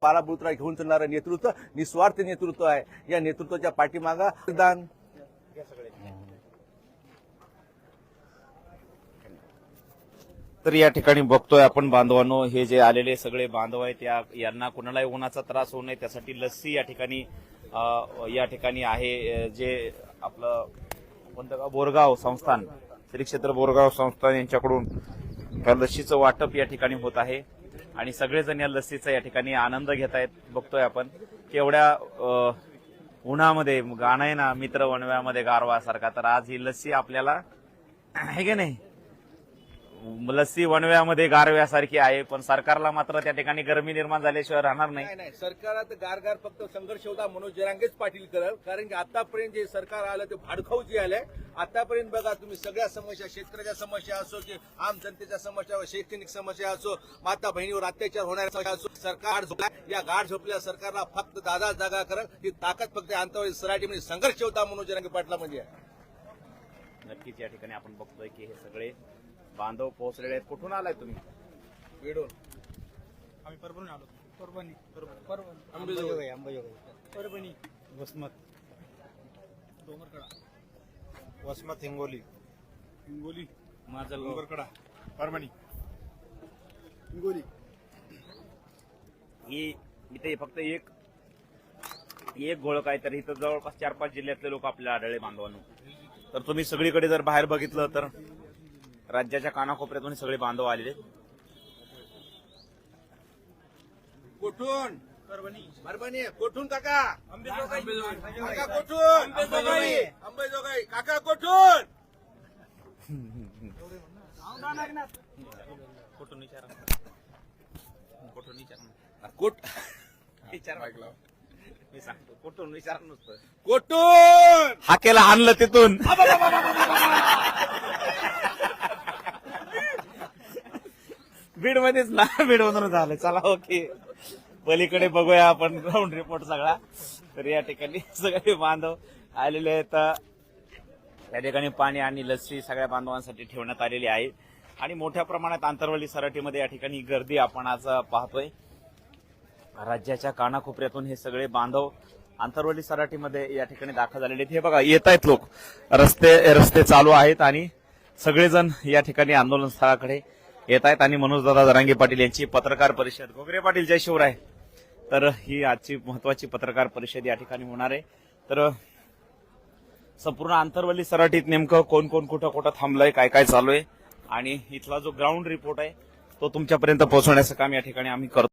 पालाबुत्रा घेऊन चालणारं नेतृत्व निस्वार्थ नेतृत्व आहे. या नेतृत्वाच्या पाठीमागा दान तर या ठिकाणी बघतोय आपण बांधवांनो, हे जे आलेले सगळे बांधव आहेत यांना कुणालाही उन्हाचा त्रास होऊ नये त्यासाठी लस्सी या ठिकाणी आहे. जे आपलं कोणतं गाव, बोरगाव संस्थान, श्री क्षेत्र बोरगाव संस्थान यांच्याकडून या लस्सीचं वाटप या ठिकाणी होत आहे आणि सगळेजण या लस्सीचा या ठिकाणी आनंद घेत आहेत. बघतोय आपण की एवढ्या उन्हामध्ये गाणं आहे ना, मित्र वणव्यामध्ये गारवा सारखा, तर आज ही लस्सी आपल्याला आहे की नाही, लस्सी वणव्यामध्ये गारव्यासारखी आहे. पण सरकारला मात्र त्या ठिकाणी गरमी निर्माण झाल्याशिवाय राहणार नाही. नाही, सरकारात गारगार फक्त संघर्ष होता मनोज जरांगेच पाटील करल. कारण की आतापर्यंत जे सरकार आलं ते भाडखाऊ जे आलंय. आतापर्यंत बघा तुम्ही सगळ्या समस्या, शेतकऱ्याच्या समस्या असो की आम जनतेच्या समस्या, शैक्षणिक समस्या असो, माता बहिणीवर अत्याचार होणाऱ्या समस्या असो, सरकार झोपला. या गाढ झोपल्या सरकारला फक्त 10 जागा करल. ही ताकद फक्त आंतरराष्ट्रीय सराटीमध्ये संघर्ष होता मनोज जरांगे पाटला म्हणजे. नक्कीच या ठिकाणी आपण बघतोय की हे सगळे बांधव पोहोचलेले आहेत. कुठून आलाय तुम्ही? वेडून आम्ही परभणी आलो. परभणी परभणी वसमत, डोंगरकडा, वसमत, हिंगोली, माजलगाव, डोंगरकडा, परभणी, हिंगोली. ही इथे फक्त एक गोळक आहे, तर इथं जवळपास 4-5 जिल्ह्यातले लोक आपल्याला आढळले बांधवांनो. तर तुम्ही सगळीकडे जर बाहेर बघितलं तर राज्याच्या कानाकोपऱ्यातून सगळे बांधव आलेले. कुठून? परभणी. कुठून काका? अंबेजोगाई, काका कुठून? अंबेजोगाई. काका कुठून? कुठून विचारा, मी सांगतो कुठून विचारा नुसतं. कुठून? हाकेला आणलं तिथून. बीड मध्येच ना, बीड मधून झालं. चला ओके, पलीकडे बघूया आपण ग्राउंड रिपोर्ट सगळा. तर या ठिकाणी सगळे बांधव आलेले आहेत. या ठिकाणी पाणी आणि लस्सी सगळ्या बांधवांसाठी ठेवण्यात आलेली आहे आणि मोठ्या प्रमाणात आंतरवली सराटीमध्ये या ठिकाणी गर्दी आपण आज पाहतोय. राज्याच्या कानाकोपऱ्यातून हे सगळे बांधव आंतरवली सराटीमध्ये या ठिकाणी दाखल झालेले आहेत. हे बघा, येत आहेत लोक, रस्ते चालू आहेत आणि सगळेजण या ठिकाणी आंदोलन स्थळाकडे येत आहेत. आणि मनोजदादा जरांगे पाटील यांची पत्रकार परिषद, घोगरे पाटील जय शिवराय, तर ही आजची महत्वाची पत्रकार परिषद या ठिकाणी होणार आहे. तर संपूर्ण आंतरवली सराटीत नेमकं कोण कुठं थांबलंय, काय चालू आहे आणि इथला जो ग्राउंड रिपोर्ट आहे तो तुमच्यापर्यंत पोहोचवण्याचं काम या ठिकाणी आम्ही करतो.